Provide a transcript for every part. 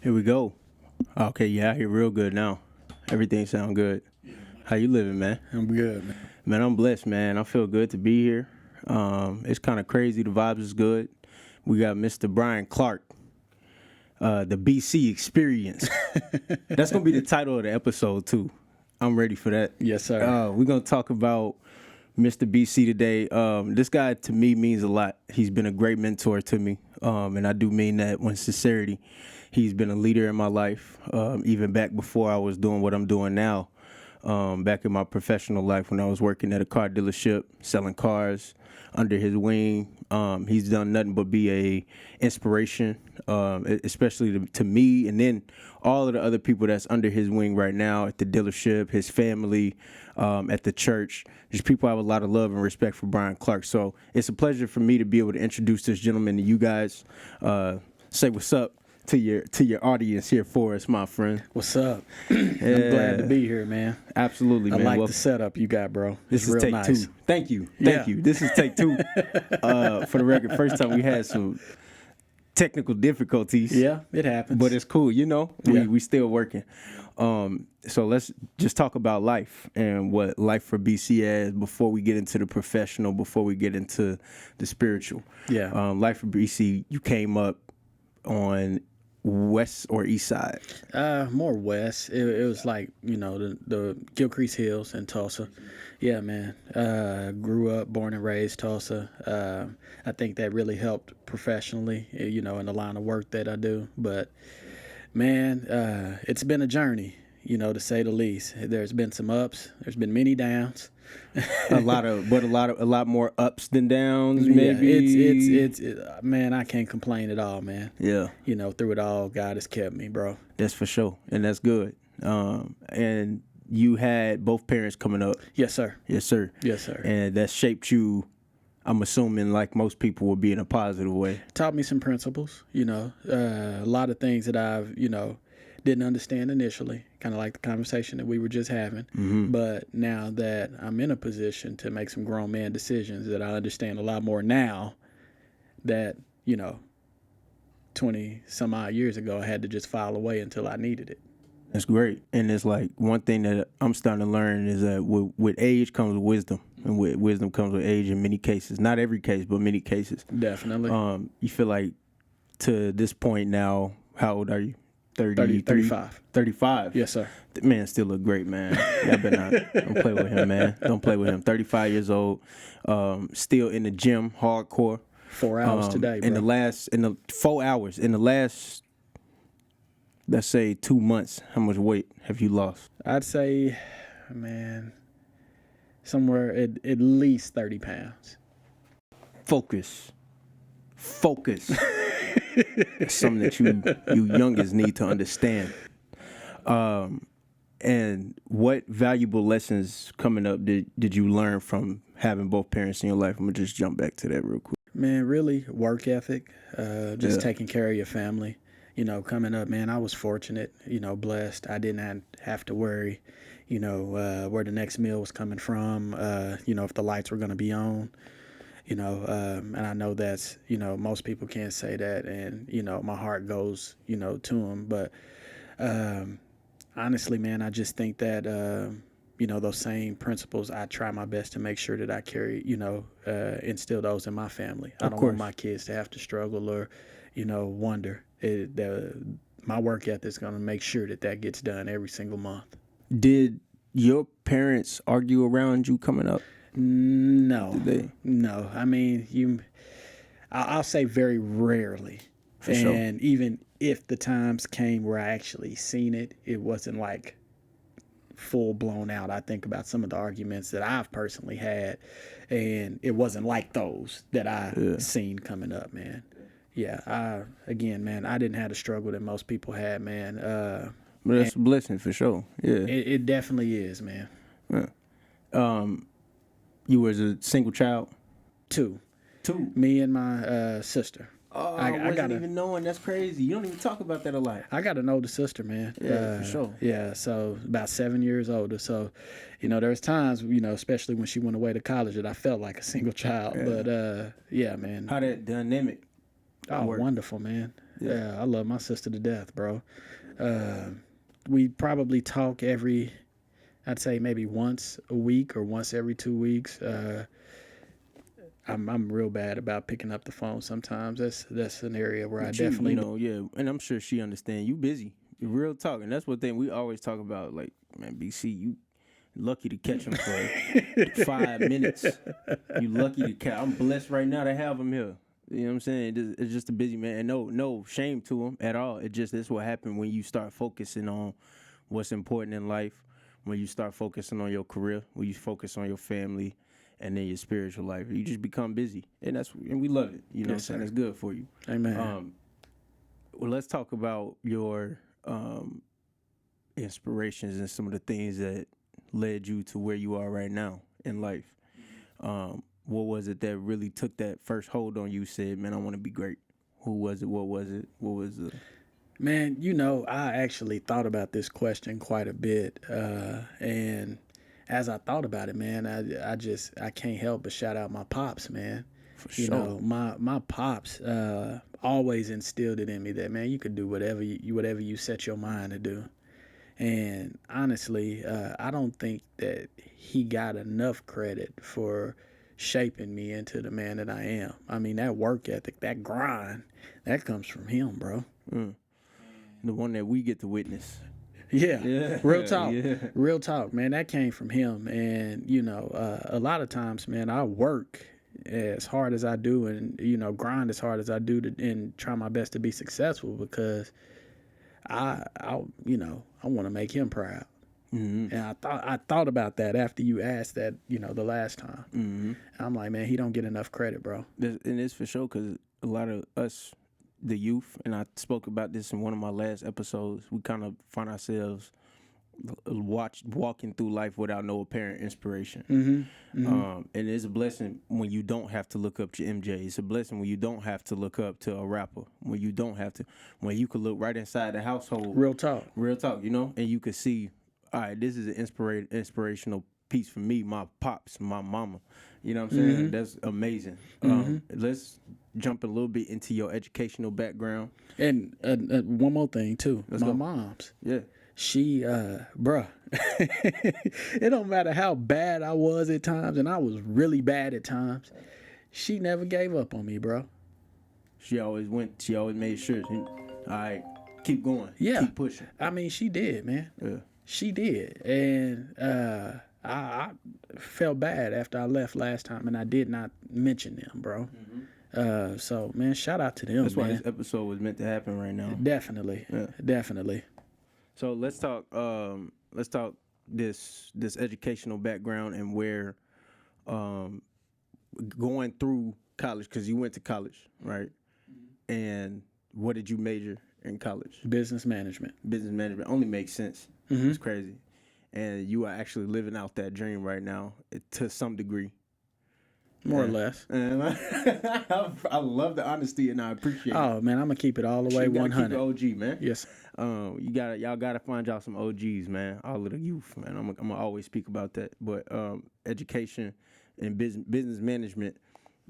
Here we go. Okay, yeah, I hear real good now. Everything sound good. How you living, man? I'm good, man. Man, I'm blessed, man. I feel good to be here. It's kind of crazy. The vibes is good. We got Mr. Brian Clark, the BC Experience. That's gonna be the title of the episode too. I'm ready for that. Yes, sir. We're gonna talk about Mr. BC today. This guy to me means a lot. He's been a great mentor to me, and I do mean that with sincerity. He's been a leader in my life, even back before I was doing what I'm doing now. Back in my professional life when I was working at a car dealership, selling cars under his wing. He's done nothing but be a inspiration, especially to me, and then all of the other people that's under his wing right now at the dealership, his family, at the church. There's people I have a lot of love and respect for Brian Clark. So it's a pleasure for me to be able to introduce this gentleman to you guys. Say what's up to your audience here for us, my friend. What's up? I'm glad to be here, man. Absolutely, man. I like the setup you got, bro. This It's is real take nice. two. Thank you. This is take two. For the record, first time we had some technical difficulties. Yeah, it happens. But it's cool, Yeah. We still working. So let's just talk about life and what life for BC is before we get into the professional, before we get into the spiritual. Yeah. Life for BC, you came up on west or east side? More west. It was like, the Gilcrease Hills in Tulsa. Yeah, man. Grew up, born and raised Tulsa. I think that really helped professionally, in the line of work that I do. But man, it's been a journey, to say the least. There's been some ups. There's been many downs. a lot more ups than downs, maybe. Yeah, it's man, I can't complain at all, man. Yeah. Through it all, God has kept me, bro. That's for sure, and that's good. And you had both parents coming up. Yes, sir. Yes, sir. Yes, sir. And that shaped you, I'm assuming, like most people, would be in a positive way. Taught me some principles, a lot of things that I've, didn't understand initially, kind of like the conversation that we were just having. Mm-hmm. But now that I'm in a position to make some grown man decisions that I understand a lot more now that, 20 some odd years ago, I had to just file away until I needed it. That's great. And it's like one thing that I'm starting to learn is that with age comes wisdom, and with wisdom comes with age in many cases. Not every case, but many cases. Definitely. You feel like to this point now, how old are you? 35. 35. Yes, sir. The man still look great, man. Y'all better not. Don't play with him, man. Don't play with him. 35 years old, still in the gym, hardcore. 4 hours today, bro. In the 4 hours, in the last, let's say 2 months, how much weight have you lost? I'd say, man, somewhere at least 30 pounds. Focus. It's something that you youngins need to understand. And what valuable lessons coming up did you learn from having both parents in your life? I'm gonna just jump back to that real quick. Man, really work ethic, just Yeah. taking care of your family. Coming up, man, I was fortunate, blessed. I didn't have to worry, where the next meal was coming from, if the lights were going to be on. And I know that's, most people can't say that, and, my heart goes, to them. But honestly, man, I just think that, those same principles, I try my best to make sure that I carry, instill those in my family. I don't want my kids to have to struggle or, wonder. My work ethic is going to make sure that gets done every single month. Did your parents argue around you coming up? No. Did they? No. I mean, I'll say very rarely. For sure. And even if the times came where I actually seen it, it wasn't like full blown out. I think about some of the arguments that I've personally had, and it wasn't like those that I seen coming up, man. Yeah. Again, man, I didn't have the struggle that most people had, man. But that's a blessing for sure. Yeah. It definitely is, man. Yeah. You was a single child? Two. Me and my sister. Oh, I wasn't even knowing. That's crazy. You don't even talk about that a lot. I got an older sister, man. Yeah, for sure. Yeah, so about 7 years older. So, there's times, especially when she went away to college, that I felt like a single child. Yeah. But, yeah, man. How that dynamic Oh, work? wonderful, man. I love my sister to death, bro. Uh, we probably talk I'd say maybe once a week or once every 2 weeks. I'm real bad about picking up the phone sometimes. That's an area where I But you definitely know, yeah, and I'm sure she understand. You busy, real talk, and that's what thing we always talk about. Like, man, BC, you lucky to catch him for 5 minutes. You lucky to catch. I'm blessed right now to have him here. You know what I'm saying? It's just a busy man, and no shame to him at all. It just that's what happened when you start focusing on what's important in life. When you start focusing on your career, when you focus on your family, and then your spiritual life, you just become busy, and we love it. You know what I'm saying? It's good for you. Amen. Well, let's talk about your inspirations and some of the things that led you to where you are right now in life. What was it that really took that first hold on you? Said, "Man, I want to be great." Who was it? What was it? What was the? Man, I actually thought about this question quite a bit, and as I thought about it, man, I can't help but shout out my pops, man. For You sure. know, my pops always instilled it in me that, man, you could do whatever you set your mind to do. And honestly, I don't think that he got enough credit for shaping me into the man that I am. I mean, that work ethic, that grind, that comes from him, bro. The one that we get to witness. Yeah, Yeah, real talk, yeah. real talk, man. That came from him, and a lot of times, man, I work as hard as I do, and grind as hard as I do, and try my best to be successful because I want to make him proud. Mm-hmm. And I thought about that after you asked that, the last time. Mm-hmm. I'm like, man, he don't get enough credit, bro. And it's for sure because a lot of us, the youth, and I spoke about this in one of my last episodes. We kind of find ourselves walking through life without no apparent inspiration. And it's a blessing when you don't have to look up to MJ. It's a blessing when you don't have to look up to a rapper. When you don't have to, when you could look right inside the household. Real talk. Real talk, and you could see, all right, this is an inspirational piece for me, my pops, my mama. You know what I'm saying? That's amazing. Let's jump a little bit into your educational background. And one more thing too. My mom's. Yeah. She, bruh, it don't matter how bad I was at times, and I was really bad at times. She never gave up on me, bro. She always made sure, all right, keep going. Yeah. Keep pushing. I mean, she did, man. Yeah. She did. And I felt bad after I left last time, and I did not mention them, bro. So, man, shout out to them, That's man. why this episode was meant to happen right now. Definitely. Yeah. Definitely. So let's talk this educational background and where going through college, because you went to college, right? And what did you major in college? Business management. Business management only makes sense. It's crazy. And you are actually living out that dream right now to some degree. More or less. And I love the honesty and I appreciate it. Oh, man, I'm going to keep it all the way You gotta 100. keep it OG, man. Yes. Y'all gotta find y'all some OGs, man. All of the youth, man. I'm gonna always speak about that. But education and business management,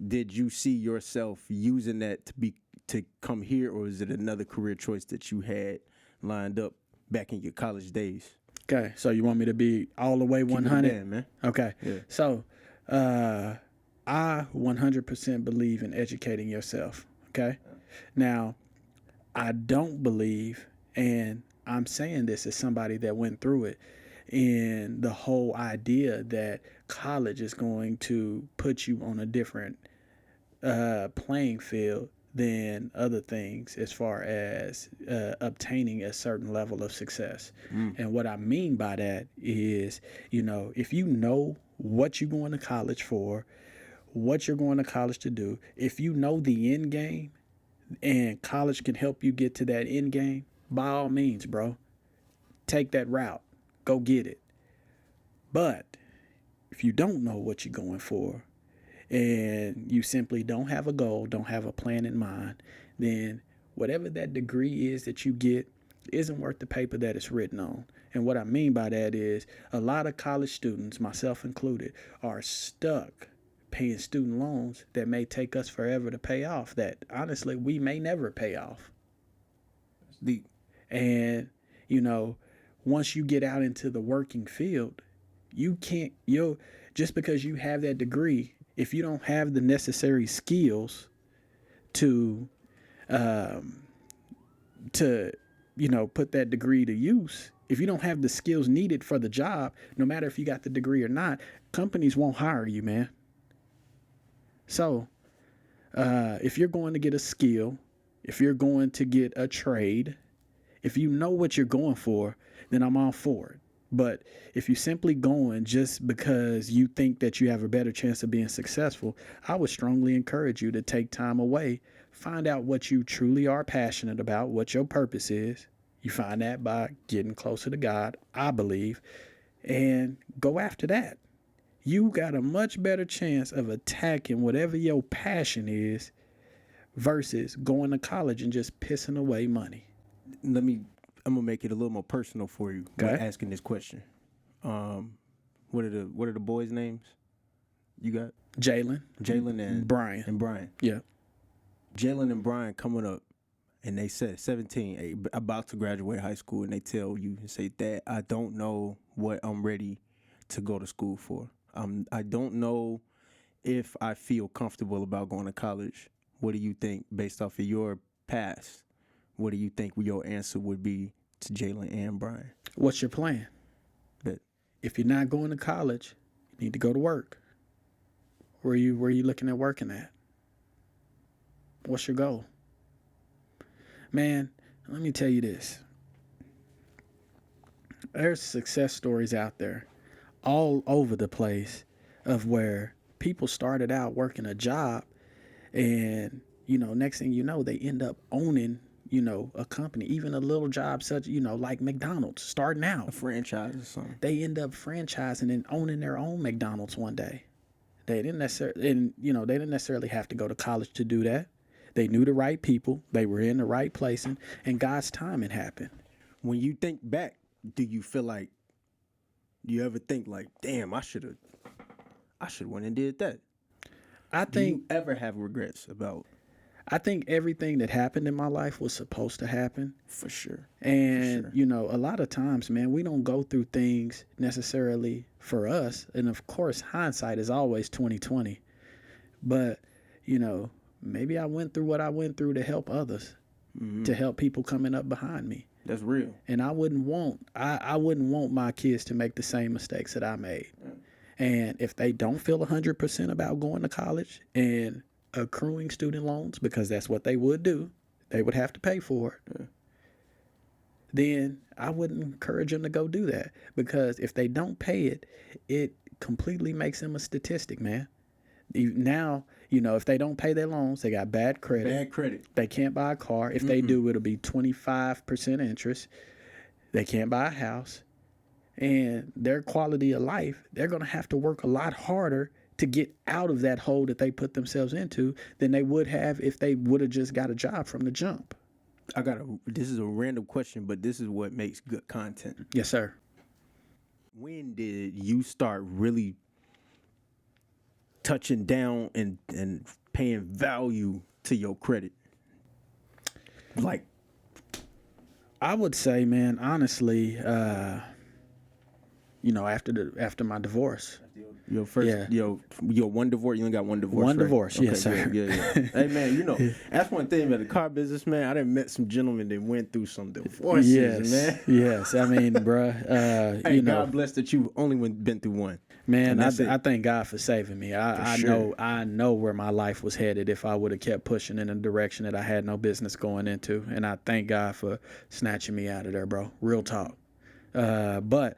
did you see yourself using that to come here, or is it another career choice that you had lined up back in your college days? Okay, so you want me to be all the way 100? Keep it man. Okay. Yeah. So, I 100% believe in educating yourself. Okay. Now, I don't believe, and I'm saying this as somebody that went through it, in the whole idea that college is going to put you on a different playing field than other things as far as obtaining a certain level of success. And what I mean by that is, if you know what you're going to college for, what you're going to college to do, if you know the end game and college can help you get to that end game, by all means, bro, take that route. Go get it. But if you don't know what you're going for and you simply don't have a goal, don't have a plan in mind, then whatever that degree is that you get isn't worth the paper that it's written on. And what I mean by that is a lot of college students, myself included, are stuck paying student loans that may take us forever to pay off, that honestly we may never pay off. Deep. And, you know, once you get out into the working field, you can't, just because you have that degree, if you don't have the necessary skills to, um, to, put that degree to use, if you don't have the skills needed for the job, no matter if you got the degree or not, companies won't hire you, man. So, if you're going to get a skill, if you're going to get a trade, if you know what you're going for, then I'm all for it. But if you're simply going just because you think that you have a better chance of being successful, I would strongly encourage you to take time away, find out what you truly are passionate about, what your purpose is. You find that by getting closer to God, I believe, and go after that. You got a much better chance of attacking whatever your passion is versus going to college and just pissing away money. I'm gonna make it a little more personal for you by asking this question. What are the boys' names? You got Jalen and Brian. Yeah. Jalen and Brian coming up, and they said 17, about to graduate high school, and they tell you and say, "Dad, I don't know what I'm ready to go to school for. I don't know if I feel comfortable about going to college. What do you think, based off of your past? What do you think your answer would be to Jalen and Brian?" What's your plan? But if you're not going to college, you need to go to work. Where are you looking at working at? What's your goal? Man, let me tell you this. There's success stories out there all over the place of where people started out working a job and, next thing you know, they end up owning, a company, even a little job such, like McDonald's starting out. A franchise or something. They end up franchising and owning their own McDonald's one day. They didn't necessarily have to go to college to do that. They knew the right people. They were in the right place, and God's timing happened. When you think back, do you ever think like, damn, I should have went and did that? Do you ever have regrets about? I think everything that happened in my life was supposed to happen. For sure. And, a lot of times, man, we don't go through things necessarily for us. And of course, hindsight is always 20/20. But, maybe I went through what I went through to help others, to help people coming up behind me. That's real. And I wouldn't want my kids to make the same mistakes that I made. Yeah. And if they don't feel 100% about going to college and accruing student loans, because that's what they would do, they would have to pay for it. Yeah. Then I wouldn't encourage them to go do that, because if they don't pay it, it completely makes them a statistic, man. Now, if they don't pay their loans, they got bad credit. They can't buy a car. If they do, it'll be 25% interest. They can't buy a house. And their quality of life, they're going to have to work a lot harder to get out of that hole that they put themselves into than they would have if they would have just got a job from the jump. This is a random question, but this is what makes good content. Yes, sir. When did you start really touching down and paying value to your credit? Like, I would say, man, honestly, after my divorce. Your first, your one divorce. You only got one divorce. One right? divorce, okay, yes, sir. Yeah. Hey, man, that's one thing about the car business, man. I done met some gentlemen that went through some divorces, man. Yes, I mean, bruh, hey, God bless that you only been through one. Man, I thank God for saving me. I know where my life was headed if I would have kept pushing in a direction that I had no business going into, and I thank God for snatching me out of there, bro. Real talk. But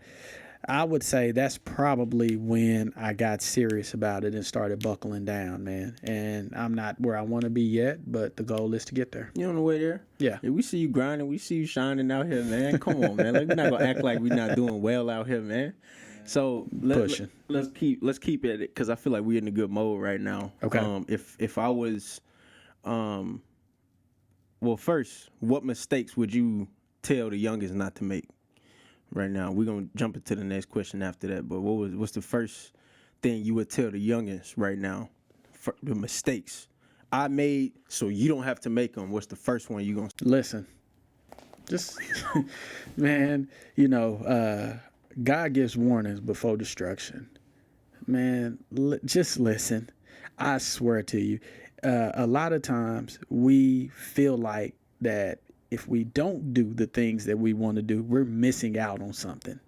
I would say that's probably when I got serious about it and started buckling down, man. And I'm not where I want to be yet, but the goal is to get there. You on the way there? Yeah. We see you grinding. We see you shining out here, man. Come on, man. We're not gonna act like we're not doing well out here, man. So let's keep it, because I feel like we're in a good mode right now. Okay. If I was, well, first, what mistakes would you tell the youngest not to make? Right now, we're gonna jump into the next question after that. But what's the first thing you would tell the youngins right now? For the mistakes I made, so you don't have to make them. What's the first one you gonna listen? Just, man, God gives warnings before destruction. Man, just listen. I swear to you, a lot of times we feel like that if we don't do the things that we want to do, we're missing out on something.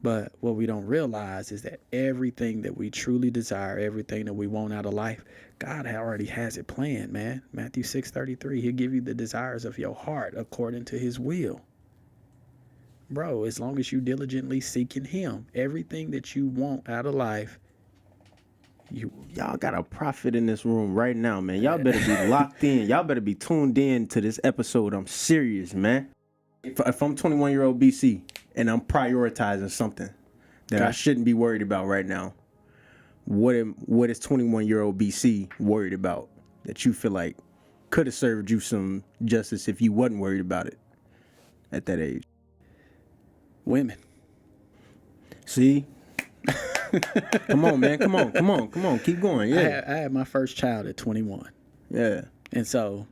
But what we don't realize is that everything that we truly desire, everything that we want out of life, God already has it planned, man. Matthew 6:33, he'll give you the desires of your heart according to his will. Bro, as long as you diligently seeking him, everything that you want out of life, y'all got a prophet in this room right now, man. Y'all better be locked in. Y'all better be tuned in to this episode. I'm serious, man. If I'm 21-year-old BC and I'm prioritizing something that I shouldn't be worried about right now, what is 21-year-old BC worried about that you feel like could have served you some justice if you wasn't worried about it at that age? Women. See? Come on, man. Come on. Keep going. Yeah. I had my first child at 21. Yeah. And so,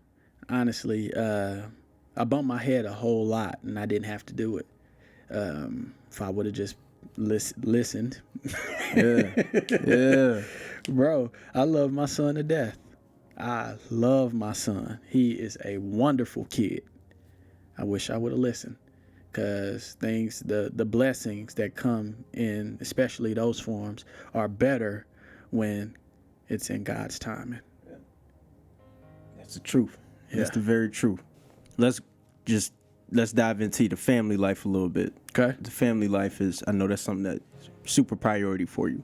honestly, I bumped my head a whole lot, and I didn't have to do it. If I would have just listened. Yeah. Bro, I love my son to death. I love my son. He is a wonderful kid. I wish I would have listened. Because the blessings that come in, especially those forms, are better when it's in God's timing. That's the truth. Yeah. That's the very truth. Let's dive into the family life a little bit. Okay. The family life is, I know that's something that's super priority for you.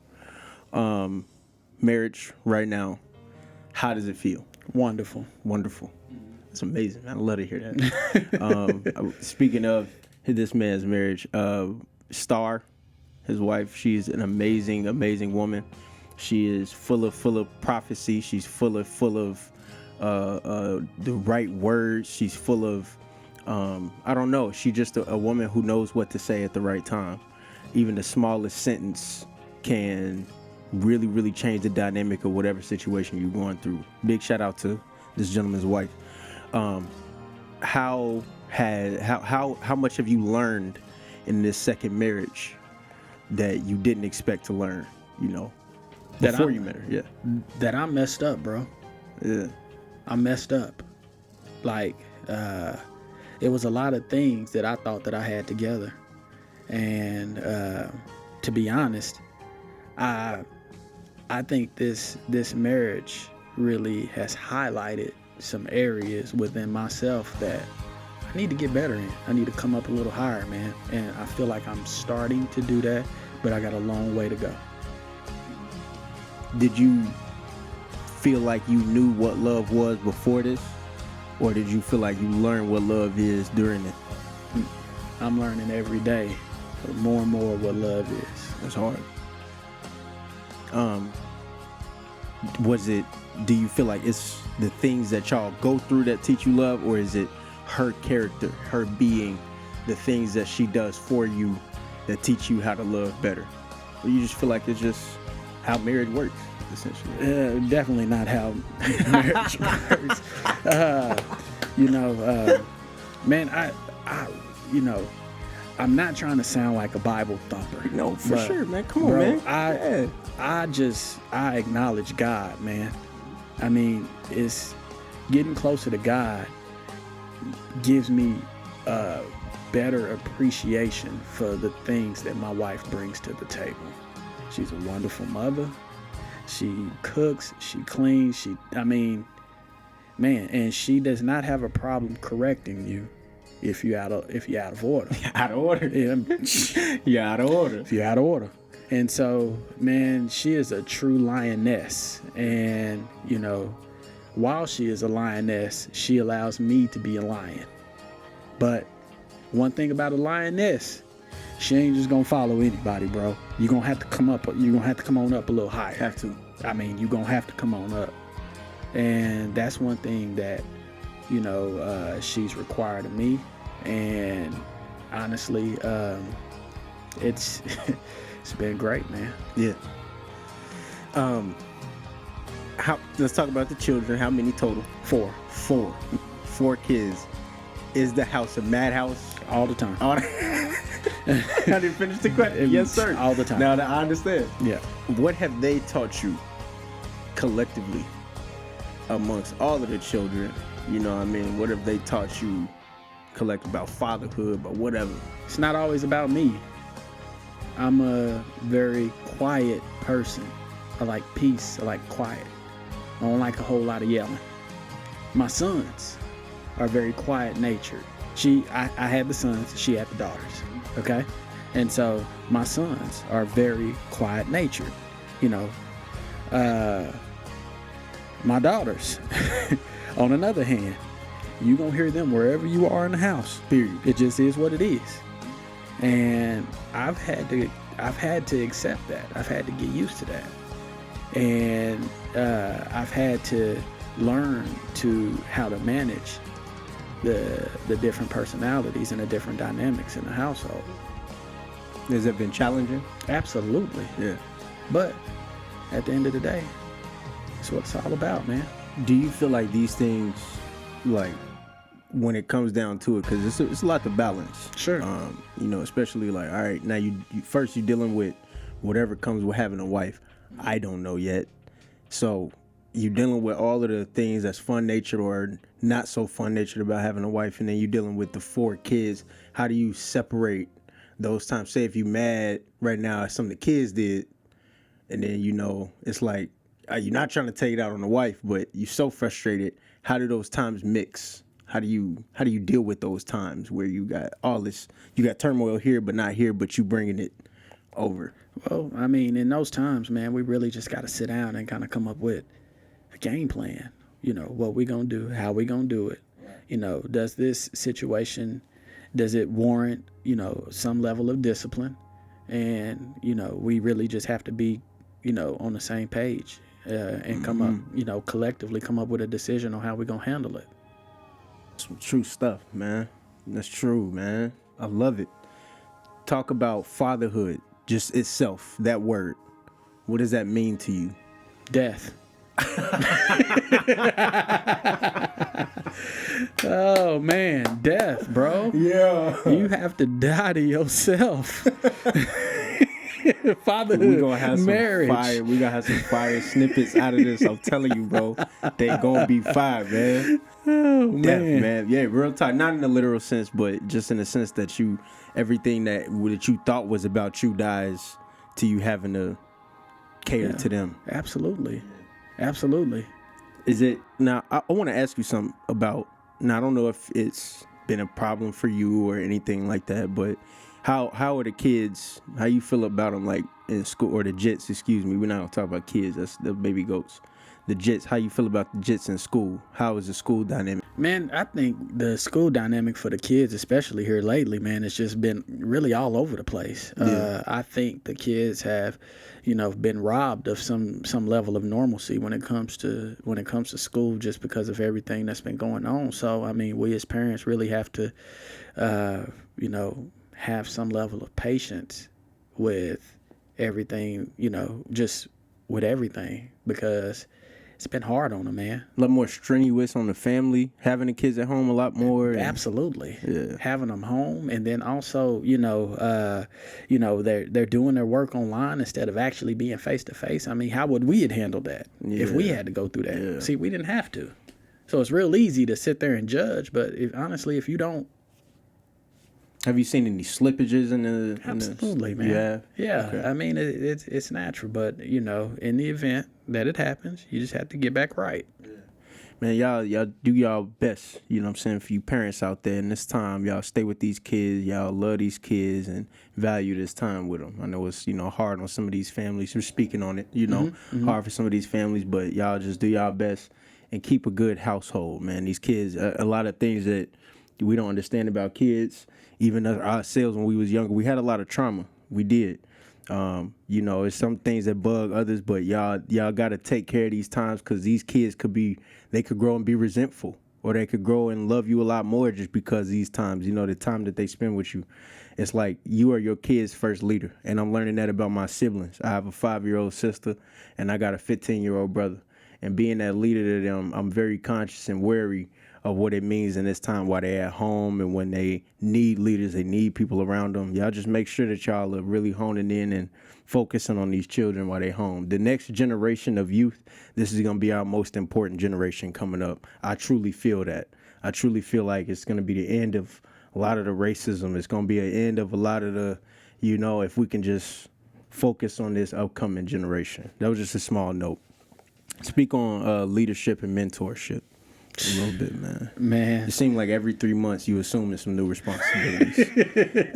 Marriage right now, how does it feel? Wonderful. It's amazing. I love to hear that. Speaking of this man's marriage, Star, his wife, she's an amazing woman. She is full of prophecy. She's full of the right words. She's full of I don't know. She's just a woman who knows what to say at the right time. Even the smallest sentence can really change the dynamic of whatever situation you're going through. Big shout out to this gentleman's wife. How much have you learned in this second marriage that you didn't expect to learn, before you met her? Yeah. That I messed up, bro. Yeah. I messed up. Like, it was a lot of things that I thought that I had together. And to be honest, I think this marriage really has highlighted some areas within myself that I need to get better in. I need to come up a little higher, man. And I feel like I'm starting to do that, but I got a long way to go. Did you feel like you knew what love was before this? Or did you feel like you learned what love is during it? I'm learning every day more and more what love is. That's hard. Do you feel like it's the things that y'all go through that teach you love, or is it her character, her being, the things that she does for you that teach you how to love better? Or you just feel like it's just how marriage works, essentially? Definitely not how marriage works. Man, I'm not trying to sound like a Bible thumper. No, for sure, man. Come on, man. I acknowledge God, man. I mean, it's getting closer to God gives me a better appreciation for the things that my wife brings to the table. She's a wonderful mother. She cooks, she cleans, and she does not have a problem correcting you if you're out of order. Out of order. Yeah. You're out of order. If you're out of order. And so, man, she is a true lioness. And, while she is a lioness, she allows me to be a lion. But one thing about a lioness, she ain't just gonna follow anybody, bro. You're gonna have to come up. You're gonna have to come on up a little higher. Have to. I mean, you're gonna have to come on up. And that's one thing that, she's required of me. And honestly, it's it's been great, man. Yeah. Let's talk about the children. How many total? 4. 4 kids. Is the house a madhouse? all the time. All I didn't finish the question. Yes, sir. All the time. Now that I understand. Yeah. What have they taught you collectively amongst all of the children? You know what I mean? What have they taught you collectively about fatherhood, about whatever? It's not always about me. I'm a very quiet person. I like peace. I like quiet. I don't like a whole lot of yelling. My sons are very quiet natured. I had the sons, she had the daughters. Okay? And so my sons are very quiet natured. You know, my daughters, on another hand, you gonna hear them wherever you are in the house. Period. It just is what it is. And I've had to accept that. I've had to get used to that. And I've had to learn how to manage the different personalities and the different dynamics in the household. Has it been challenging? Absolutely. Yeah. But at the end of the day, that's what it's all about, man. Do you feel like these things, like, when it comes down to it, because it's a lot to balance. Sure. You know, especially like, all right, now you first you're dealing with whatever comes with having a wife. I don't know yet. So you're dealing with all of the things that's fun natured or not so fun natured about having a wife, and then you're dealing with the 4 kids. How do you separate those times? Say if you're mad right now at something the kids did, and then, you know, it's like, you're not trying to take it out on the wife, but you're so frustrated. How do those times mix? How do you deal with those times where you got all this, you got turmoil here but not here, but you bringing it over? Well, I mean, in those times, man, we really just got to sit down and kind of come up with a game plan. You know, what we gonna do, how we gonna do it. You know, does this situation, does it warrant, you know, some level of discipline? And, you know, we really just have to be, you know, on the same page and come up, you know, collectively come up with a decision on how we're gonna handle it. Some true stuff, man. That's true, man. I love it. Talk about fatherhood, just itself, that word. What does that mean to you? Death. Oh, man. Death, bro. Yeah. You have to die to yourself. Fatherhood, We gonna have some marriage. fire. We gonna have some fire snippets out of this. I'm telling you, bro. They gonna be fire, man. Oh, Death, man. man. Yeah, real talk. Not in the literal sense, but just in the sense that everything that you thought was about you dies to you having to cater to them. Absolutely. Absolutely. Is it now? I want to ask you something about. Now I don't know if it's been a problem for you or anything like that, but how are the kids? How you feel about them, like in school, or the jits? Excuse me. We're not gonna talk about kids. That's the baby goats. The jits. How you feel about the jits in school? How is the school dynamic? Man, I think the school dynamic for the kids, especially here lately, man, it's just been really all over the place. Yeah. I think the kids have, you know, been robbed of some level of normalcy when it comes to school, just because of everything that's been going on. So, I mean, we as parents really have to, you know, have some level of patience with everything, you know, just with everything, because it's been hard on them, man. A lot more strenuous on the family, having the kids at home a lot more. Absolutely. Yeah. Having them home, and then also, you know, they're doing their work online instead of actually being face to face. I mean, how would we have handled that if we had to go through that? Yeah. See, we didn't have to. So it's real easy to sit there and judge, but honestly, if you don't. Have you seen any slippages in the? Absolutely, man. You have? Yeah. Okay. I mean, it's natural, but, you know, in the event that it happens, you just have to get back right. Man, y'all do y'all best, you know what I'm saying, for you parents out there. And this time, y'all stay with these kids. Y'all love these kids and value this time with them. I know it's, you know, hard on some of these families. We're speaking on it, you know, hard for some of these families, but y'all just do y'all best and keep a good household, man. These kids, a lot of things that we don't understand about kids, even ourselves when we was younger, we had a lot of trauma. We did. You know, it's some things that bug others, but y'all got to take care of these times, because these kids they could grow and be resentful, or they could grow and love you a lot more just because these times, you know, the time that they spend with you. It's like you are your kid's first leader. And I'm learning that about my siblings. I have a 5-year-old sister and I got a 15-year-old brother. And being that leader to them, I'm very conscious and wary of what it means in this time while they're at home, and when they need leaders, they need people around them. Y'all just make sure that y'all are really honing in and focusing on these children while they're home. The next generation of youth, this is going to be our most important generation coming up. I truly feel that. I truly feel like it's going to be the end of a lot of the racism. It's going to be an end of a lot of the, if we can just focus on this upcoming generation. That was just a small note. Speak on leadership and mentorship a little bit, man. Man, it seemed like every 3 months you assuming some new responsibilities.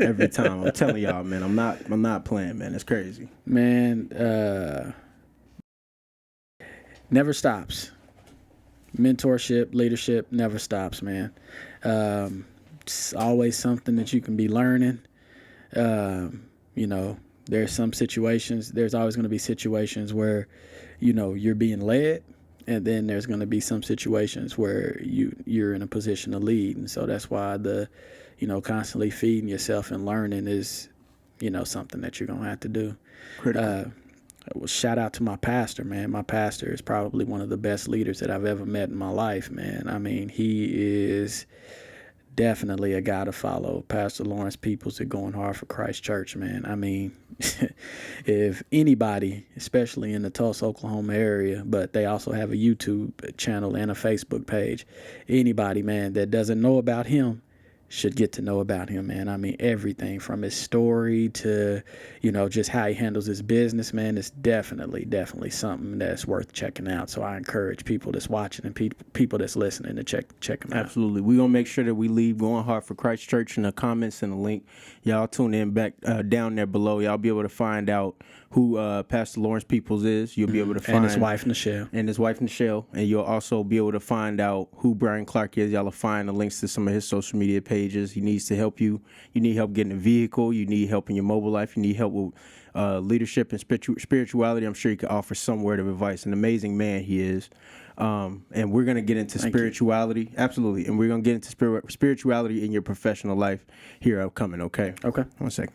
Every time. I'm telling y'all, man, I'm not playing, man. It's crazy. Man, never stops. Mentorship, leadership never stops, man. It's always something that you can be learning. There's some situations, there's always going to be situations where, you're being led, and then there's going to be some situations where you're in a position to lead. And so that's why constantly feeding yourself and learning is, something that you're going to have to do. Shout out to my pastor, man. My pastor is probably one of the best leaders that I've ever met in my life, man. I mean, he is definitely a guy to follow. Pastor Lawrence Peoples at Going Hard for Christ Church, man. I mean, if anybody, especially in the Tulsa, Oklahoma area, but they also have a YouTube channel and a Facebook page, anybody, man, that doesn't know about him should get to know about him, man. I mean, everything from his story to, just how he handles his business, man. It's definitely something that's worth checking out. So I encourage people that's watching and people that's listening to check him out. Absolutely. We're going to make sure that we leave Going Hard for Christ Church in the comments and the link. Y'all tune in back down there below. Y'all be able to find out who Pastor Lawrence Peoples is. You'll be able to find... And his wife, Nichelle. And you'll also be able to find out who Brian Clark is. Y'all will find the links to some of his social media pages. He needs to help you. You need help getting a vehicle. You need help in your mobile life. You need help with leadership and spirituality. I'm sure he could offer some word of advice. An amazing man he is. And we're going to get into spirituality. Absolutely. And we're going to get into spirituality in your professional life here upcoming, okay? Okay. 1 second.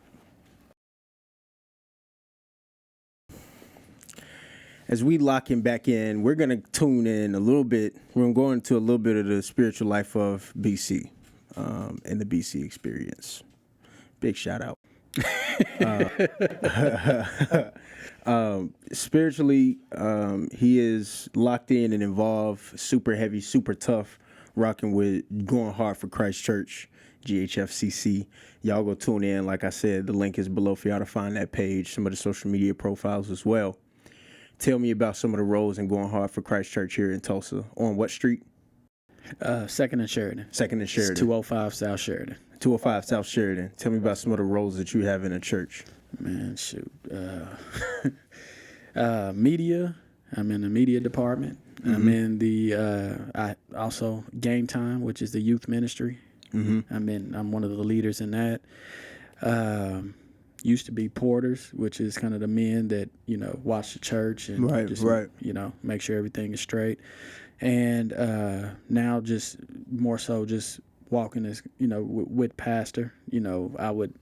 As we lock him back in, we're going to tune in a little bit. We're going to go into a little bit of the spiritual life of BC and the BC experience. Big shout out. Spiritually, he is locked in and involved, super heavy, super tough, rocking with Going Hard for Christ Church, GHFCC. Y'all go tune in. Like I said, the link is below for y'all to find that page, some of the social media profiles as well. Tell me about some of the roles in Going Hard for Christ Church here in Tulsa. On what street? 2nd and Sheridan. 2nd and Sheridan. It's 205 South Sheridan. 205 South Sheridan. Tell me about some of the roles that you have in the church. Man, shoot. Media. I'm in the media department. Mm-hmm. I'm in the I also Game Time, which is the youth ministry. Mm-hmm. I'm one of the leaders in that. Used to be porters, which is kind of the men that watch the church and make sure everything is straight. And now just more so just walking as with pastor. I wouldn't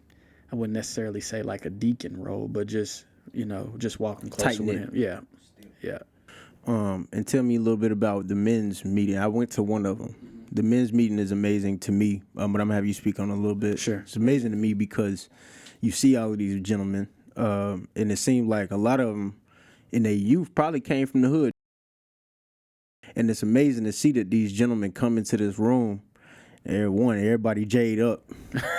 necessarily say like a deacon role, but just walking closer with him. Yeah. And tell me a little bit about the men's meeting. I went to one of them. The men's meeting is amazing to me, but I'm gonna have you speak on it a little bit. Sure. It's amazing to me because you see all of these gentlemen, and it seemed like a lot of them in their youth probably came from the hood. And it's amazing to see that these gentlemen come into this room. Everybody jayed up.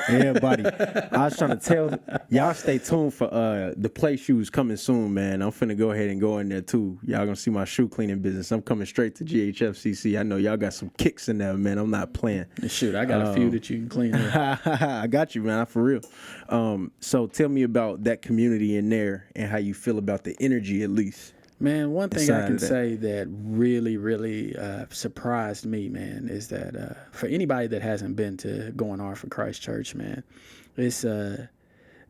Everybody. I was trying to tell y'all, stay tuned for the play shoes coming soon, man. I'm finna go ahead and go in there too. Y'all gonna see my shoe cleaning business. I'm coming straight to GHFCC. I know y'all got some kicks in there, man. I'm not playing. Shoot, I got a few that you can clean up. I got you, man, for real. So tell me about that community in there and how you feel about the energy, at least. Man, one thing I can say that really, really surprised me, man, is that for anybody that hasn't been to Going Hard for Christ Church, man, it's the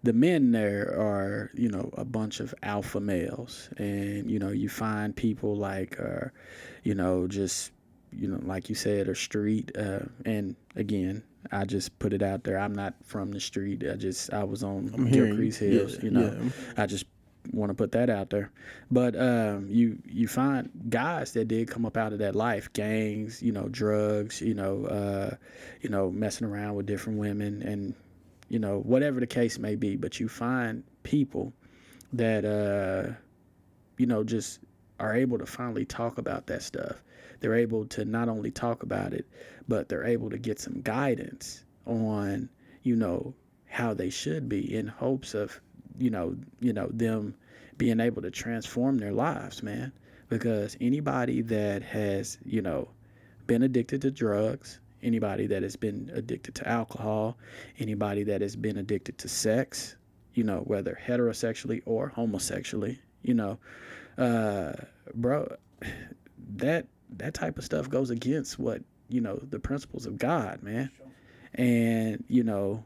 men there are, a bunch of alpha males. And, you find people like, just, like you said, are street. And again, I just put it out there. I'm not from the street. I was on Gilcrease Hills, I just want to put that out there. But you find guys that did come up out of that life, gangs, drugs, messing around with different women, and whatever the case may be. But you find people that just are able to finally talk about that stuff. They're able to not only talk about it, but they're able to get some guidance on how they should be, in hopes of them being able to transform their lives, man. Because anybody that has been addicted to drugs, anybody that has been addicted to alcohol, anybody that has been addicted to sex, whether heterosexually or homosexually, bro, that type of stuff goes against what the principles of God, man. And you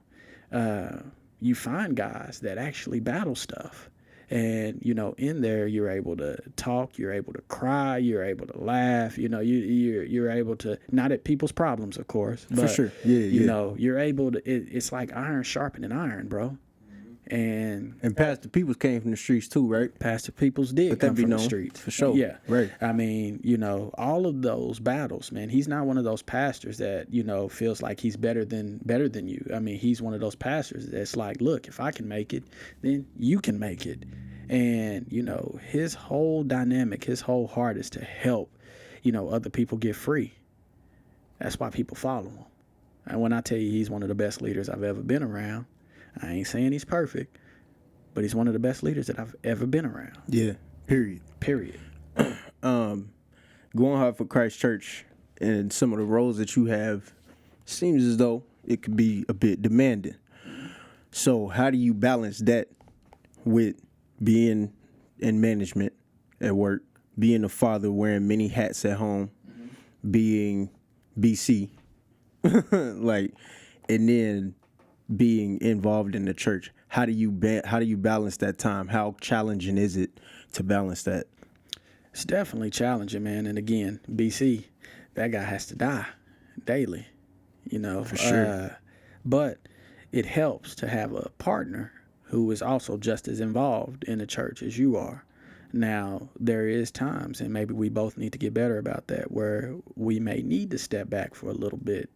find guys that actually battle stuff, and in there you're able to talk, you're able to cry, you're able to laugh, you're able to, not at people's problems, of course, but For sure. Yeah. you're able to, it's like iron sharpening iron, bro. And Pastor Peoples came from the streets too, right? Pastor Peoples did come from the streets. For sure. Yeah. Right. I mean, all of those battles, man, he's not one of those pastors that, feels like he's better than you. I mean, he's one of those pastors that's like, look, if I can make it, then you can make it. And, his whole dynamic, his whole heart is to help, other people get free. That's why people follow him. And when I tell you he's one of the best leaders I've ever been around, I ain't saying he's perfect, but he's one of the best leaders that I've ever been around. Yeah. Period. Going hard for Christ Church and some of the roles that you have seems as though it could be a bit demanding. So how do you balance that with being in management at work, being a father wearing many hats at home, being BC, and then being involved in the church? How do you balance that time? How challenging is it to balance that? It's definitely challenging, man. And again, BC, that guy has to die daily, For sure. But it helps to have a partner who is also just as involved in the church as you are. Now, there is times, and maybe we both need to get better about that, where we may need to step back for a little bit,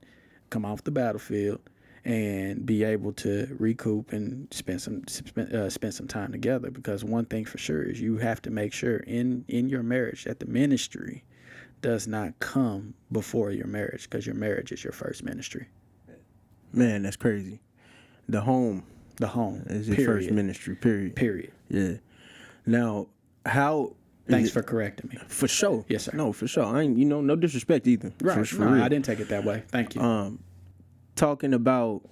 come off the battlefield, and be able to recoup and spend some time together. Because one thing for sure is you have to make sure in your marriage that the ministry does not come before your marriage, because your marriage is your first ministry. Man, that's crazy. The home is your first ministry. Period. Yeah. Now, how? Thanks for correcting me. For sure. Yes, sir. No, for sure. I ain't, no disrespect either. Right. For no, real. I didn't take it that way. Thank you. Talking about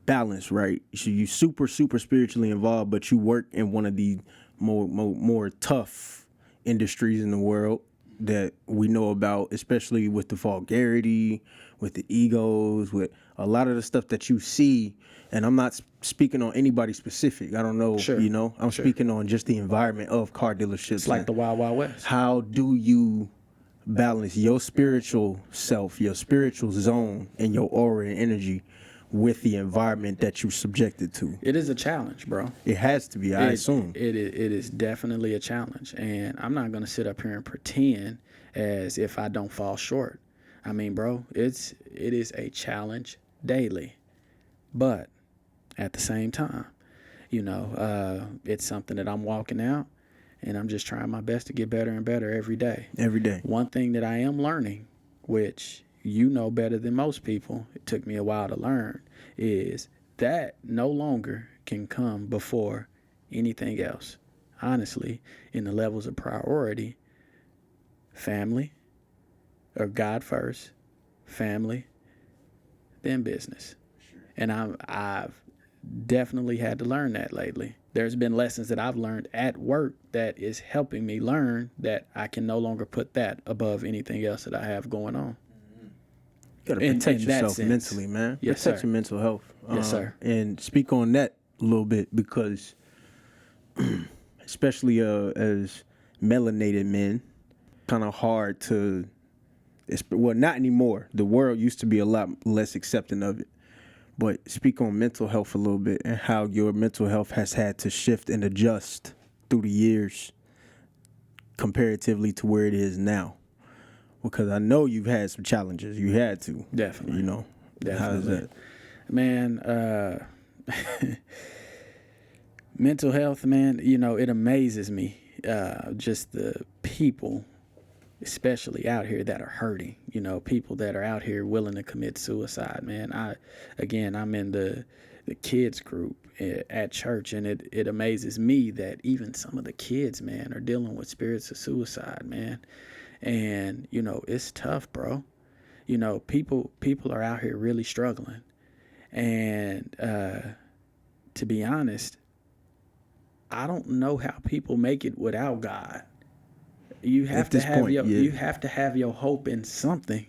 balance, right? So you super spiritually involved, but you work in one of the more tough industries in the world that we know about, especially with the vulgarity, with the egos, with a lot of the stuff that you see. And I'm not speaking on anybody specific. I don't know, Sure. I'm speaking on just the environment of car dealerships. It's like the Wild Wild West. How do you balance your spiritual self, your spiritual zone, and your aura and energy with the environment that you're subjected to? It is a challenge, bro. It has to be, I assume. It is definitely a challenge. And I'm not going to sit up here and pretend as if I don't fall short. I mean, bro, it is a challenge daily. But at the same time, it's something that I'm walking out, and I'm just trying my best to get better and better every day. Every day. One thing that I am learning, which you know better than most people, it took me a while to learn, is that no longer can come before anything else. Honestly, in the levels of priority, family, or God first, family, then business. And I've definitely had to learn that lately. There's been lessons that I've learned at work that is helping me learn that I can no longer put that above anything else that I have going on. You gotta protect yourself mentally, man. Yes, protect sir. your mental health. Yes, sir. And speak on that a little bit, because especially as melanated men, kind of hard to, not anymore. The world used to be a lot less accepting of it. But speak on mental health a little bit and how your mental health has had to shift and adjust. through the years comparatively to where it is now? Because I know you've had some challenges. You had to. Definitely. You know. How's Definitely. that? Man, mental health, man, you know, it amazes me. Just the people, especially out here, that are hurting, you know, people that are out here willing to commit suicide, man. I'm in the kids group at church, and it amazes me that even some of the kids, man, are dealing with spirits of suicide, man. And, you know, it's tough, bro. You know, people are out here really struggling. And to be honest, I don't know how people make it without God. You have At to this have point, yeah. you have to have your hope in something.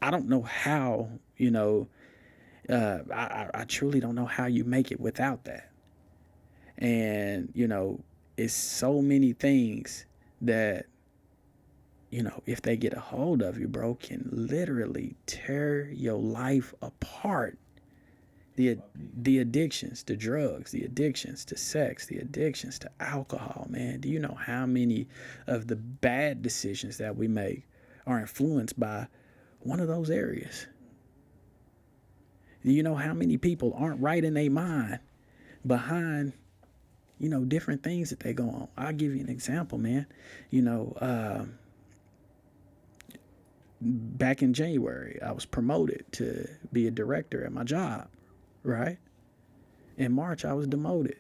I don't know how, you know, I truly don't know how you make it without that. And, you know, it's so many things that, you know, if they get a hold of you, bro, can literally tear your life apart. The addictions to drugs, the addictions to sex, the addictions to alcohol, man. Do you know how many of the bad decisions that we make are influenced by one of those areas? Do you know how many people aren't right in their mind behind, you know, different things that they go on? I'll give you an example, man. You know, back in January, I was promoted to be a director at my job, right? In March, I was demoted.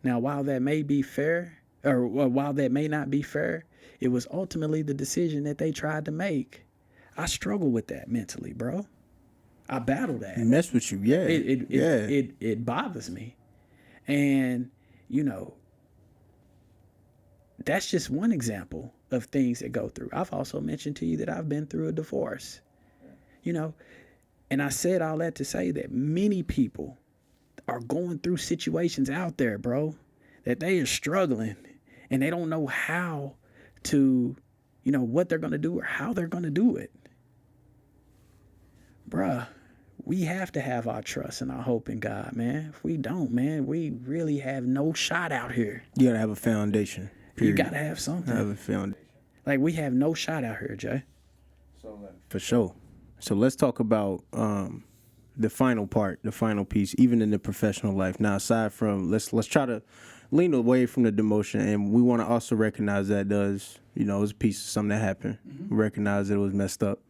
Now, while that may be fair, or while that may not be fair, it was ultimately the decision that they tried to make. I struggle with that mentally, bro. I battle that. Mess with you, yeah. It bothers me. And, you know, that's just one example of things that go through. I've also mentioned to you that I've been through a divorce, you know, and I said all that to say that many people are going through situations out there, bro, that they are struggling and they don't know how to, you know, what they're going to do or how they're going to do it. Bruh, we have to have our trust and our hope in God, man. If we don't, man, we really have no shot out here. You gotta have a foundation. Period. You gotta have something. Have a foundation. Like, we have no shot out here, Jay. For sure. So let's talk about the final part, the final piece, even in the professional life. Now, aside from, let's try to lean away from the demotion, and we want to also recognize that does, you know, it was a piece of something that happened. Mm-hmm. Recognize that it was messed up.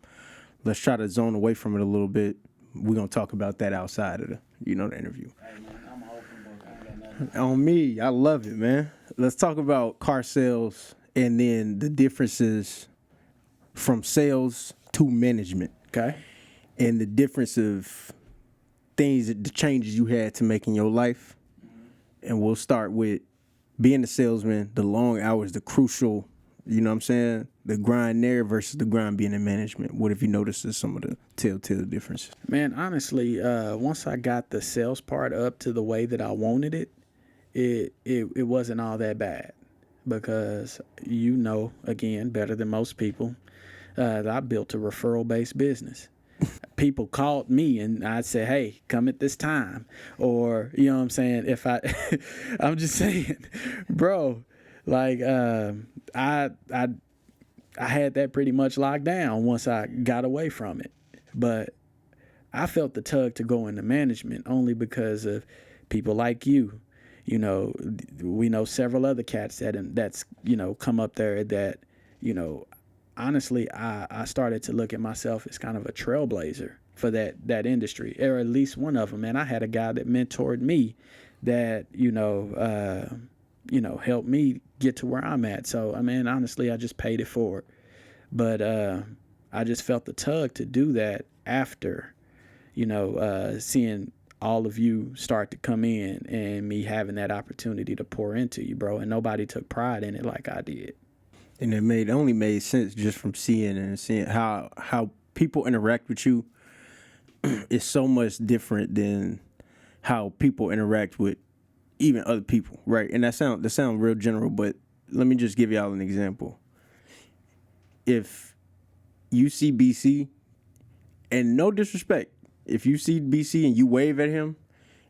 Let's try to zone away from it a little bit. We're gonna talk about that outside of the, you know, the interview. Hey, man, I'm an open book. I ain't got nothing. On me, I love it, man. Let's talk about car sales and then the differences from sales to management. Okay. And the difference of things, the changes you had to make in your life. And we'll start with being a salesman, the long hours, the crucial, you know what I'm saying? The grind there versus the grind being in management. What have you noticed as some of the telltale differences? Man, honestly, once I got the sales part up to the way that I wanted it, it wasn't all that bad. Because, you know, again, better than most people, I built a referral-based business. People called me and I'd say, hey, come at this time. Or, you know what I'm saying? If I'm just saying, bro, like, I had that pretty much locked down once I got away from it. But I felt the tug to go into management only because of people like you. You know, we know several other cats that's, you know, come up there that, you know, honestly, I started to look at myself as kind of a trailblazer for that industry, or at least one of them. And I had a guy that mentored me that, you know, helped me get to where I'm at. So, I mean, honestly, I just paid it forward. But I just felt the tug to do that after, you know, seeing all of you start to come in and me having that opportunity to pour into you, bro. And nobody took pride in it like I did. And it only made sense just from seeing how people interact with you is so much different than how people interact with even other people, right? And that sound real general, but let me just give y'all an example. If you see BC, and no disrespect, if you see BC and you wave at him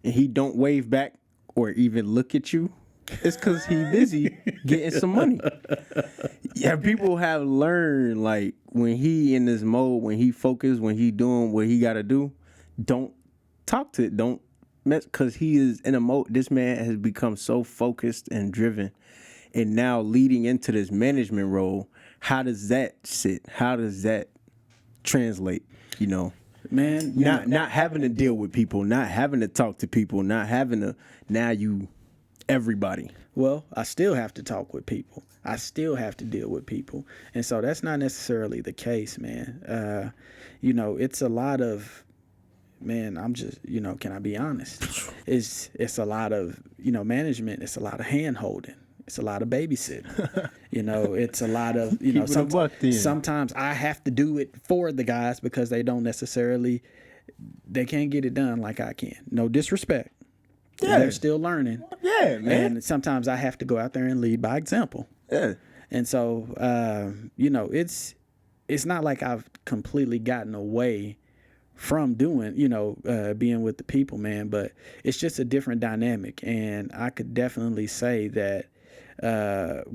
and he don't wave back or even look at you, It's because he busy getting some money. Yeah, people have learned, like, when he in this mode, when he focused, when he doing what he got to do, don't talk to it. Don't mess, because he is in a mode. This man has become so focused and driven. And now leading into this management role, how does that sit? How does that translate? You know, Man, not having to deal with people, not having to talk to people, not having to, now you, everybody. well, I still have to talk with people. I still have to deal with people. And so that's not necessarily the case, man. It's a lot of, man, I'm just, can I be honest? It's a lot of, management. It's a lot of hand holding. It's a lot of babysitting. It's a lot of, sometimes I have to do it for the guys because they can't get it done like I can. No disrespect. Yeah. They're still learning. Yeah, man. And sometimes I have to go out there and lead by example. Yeah. And so, it's not like I've completely gotten away from doing, being with the people, man, but it's just a different dynamic. And I could definitely say that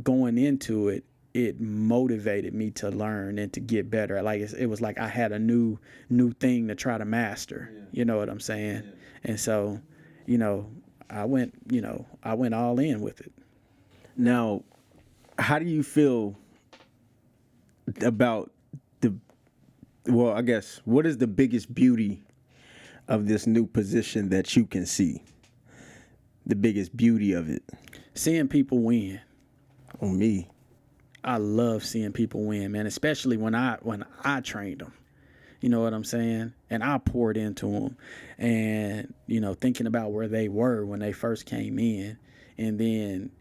going into it, it motivated me to learn and to get better. Like it was like I had a new thing to try to master. Yeah. You know what I'm saying? Yeah. And so, I went all in with it. Now, how do you feel about I guess, what is the biggest beauty of this new position that you can see? The biggest beauty of it? Seeing people win. On me. I love seeing people win, man, especially when I trained them. You know what I'm saying? And I poured into them. And, thinking about where they were when they first came in, and then,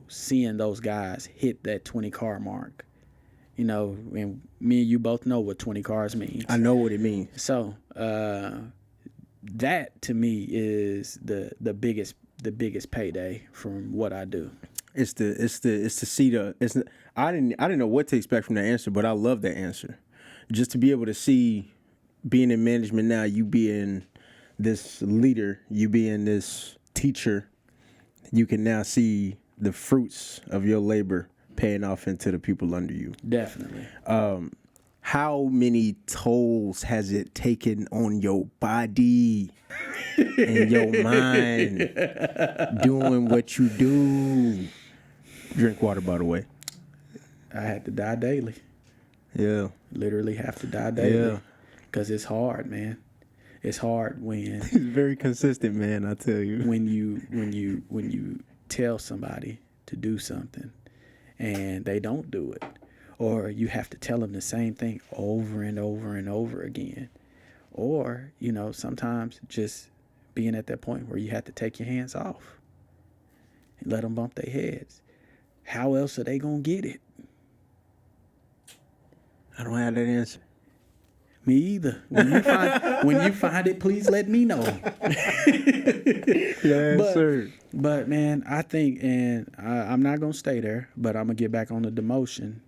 seeing those guys hit that 20 car mark. And me and you both know what 20 cars means. I know what it means. So that to me is the biggest payday from what I do. It's to see I didn't know what to expect from that answer, but I love that answer. Just to be able to see, being in management now, you being this leader, you being this teacher, you can now see the fruits of your labor paying off into the people under you. Definitely. How many tolls has it taken on your body and your mind doing what you do? Drink water, by the way. I had to die daily. Yeah. Literally have to die daily. Yeah. Because it's hard, man. It's hard when he's very consistent, man, I tell you. When you tell somebody to do something and they don't do it, or you have to tell them the same thing over and over and over again, or sometimes just being at that point where you have to take your hands off and let them bump their heads. How else are they gonna get it? I don't have that answer. Me either. When you find it, please let me know. Yes, sir. But man, I think, and I'm not gonna stay there, but I'm gonna get back on the demotion,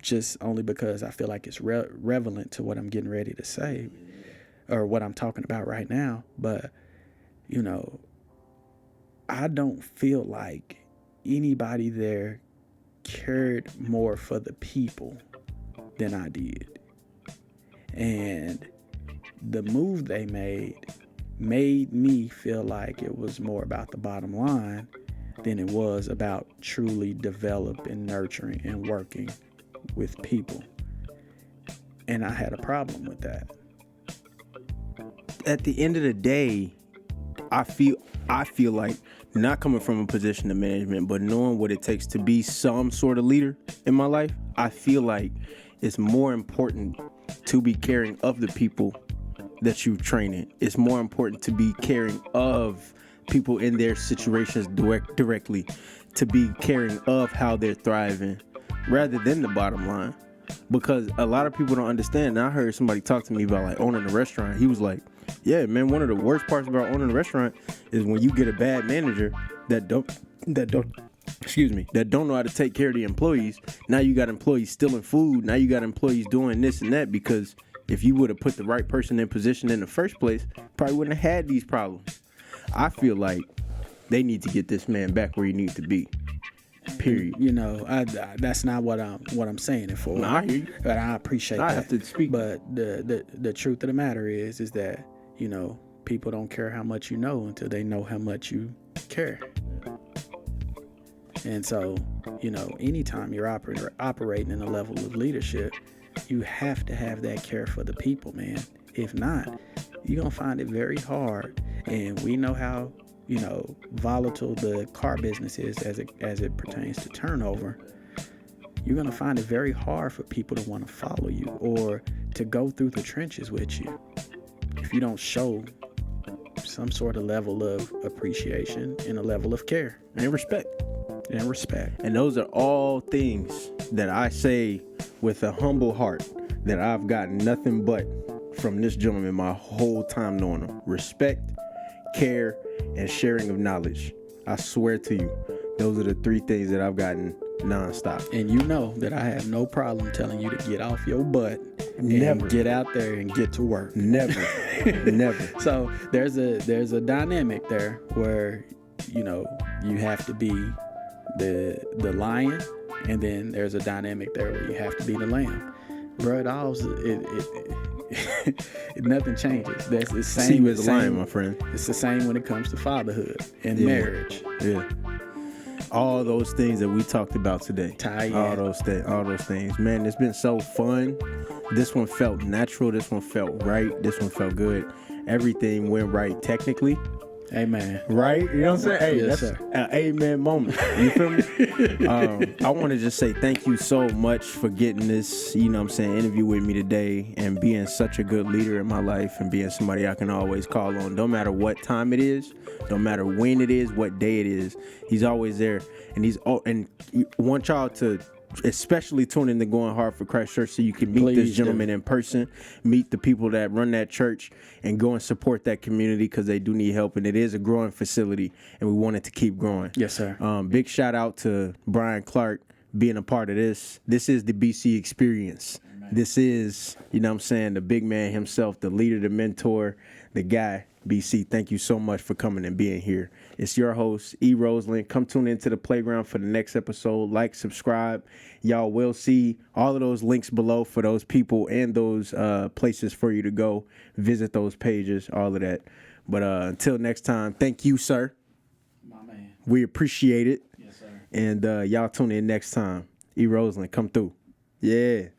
just only because I feel like it's relevant to what I'm getting ready to say, or what I'm talking about right now. But I don't feel like anybody there cared more for the people than I did. And the move they made me feel like it was more about the bottom line than it was about truly developing, nurturing, and working with people. And I had a problem with that. At the end of the day, I feel like, not coming from a position of management, but knowing what it takes to be some sort of leader in my life, I feel like it's more important to be caring of the people that you train in. It's more important to be caring of people in their situations directly, to be caring of how they're thriving rather than the bottom line. Because a lot of people don't understand. And I heard somebody talk to me about like owning a restaurant. He was like, yeah, man, one of the worst parts about owning a restaurant is when you get a bad manager that don't know how to take care of the employees. Now you got employees stealing food. Now you got employees doing this and that, because if you would have put the right person in position in the first place, probably wouldn't have had these problems. I feel like they need to get this man back where he needs to be. Period. You know, that's not what I'm saying it for. No, I hear you. But I appreciate that. I have to speak. But the truth of the matter is that, you know, people don't care how much you know until they know how much you care. And so, you know, anytime you're operating in a level of leadership, you have to have that care for the people, man. If not, you're going to find it very hard. And we know how, you know, volatile the car business is as it pertains to turnover. You're going to find it very hard for people to want to follow you or to go through the trenches with you if you don't show some sort of level of appreciation and a level of care And respect. And those are all things that I say with a humble heart that I've gotten nothing but from this gentleman my whole time knowing him. Respect, care, and sharing of knowledge. I swear to you, those are the 3 things that I've gotten nonstop. And you know that I have no problem telling you to get off your butt Never. and get out there and get to work. Never. Never. So there's a dynamic there where, you know, you have to be the lion, and then there's a dynamic there where you have to be the lamb. Bro, nothing changes. That's the same. See you as a lion, my friend. It's the same when it comes to fatherhood and Yeah. marriage. Yeah. All those things that we talked about today. All those things. Man, it's been so fun. This one felt natural. This one felt right. This one felt good. Everything went right technically. Amen. Right? You know what I'm saying? Hey, Yes, that's sir. an amen moment. You feel me? I want to just say thank you so much for getting this, you know what I'm saying, interview with me today and being such a good leader in my life and being somebody I can always call on. No matter what time it is, no matter when it is, what day it is, he's always there. And I want y'all to especially tune in to Going Hard for Christ Church so you can meet this gentleman in person, meet the people that run that church, and go and support that community because they do need help. And it is a growing facility, and we want it to keep growing. Yes, sir. Big shout out to Brian Clark being a part of this. This is the BC experience. Amen. This is, you know what I'm saying, the big man himself, the leader, the mentor, the guy. BC, thank you so much for coming and being here. It's your host, E. Roseland. Come tune into the playground for the next episode. Like, subscribe. Y'all will see all of those links below for those people and those places for you to go. Visit those pages, all of that. But until next time, thank you, sir. My man. We appreciate it. Yes, sir. And y'all tune in next time. E. Roseland, come through. Yeah.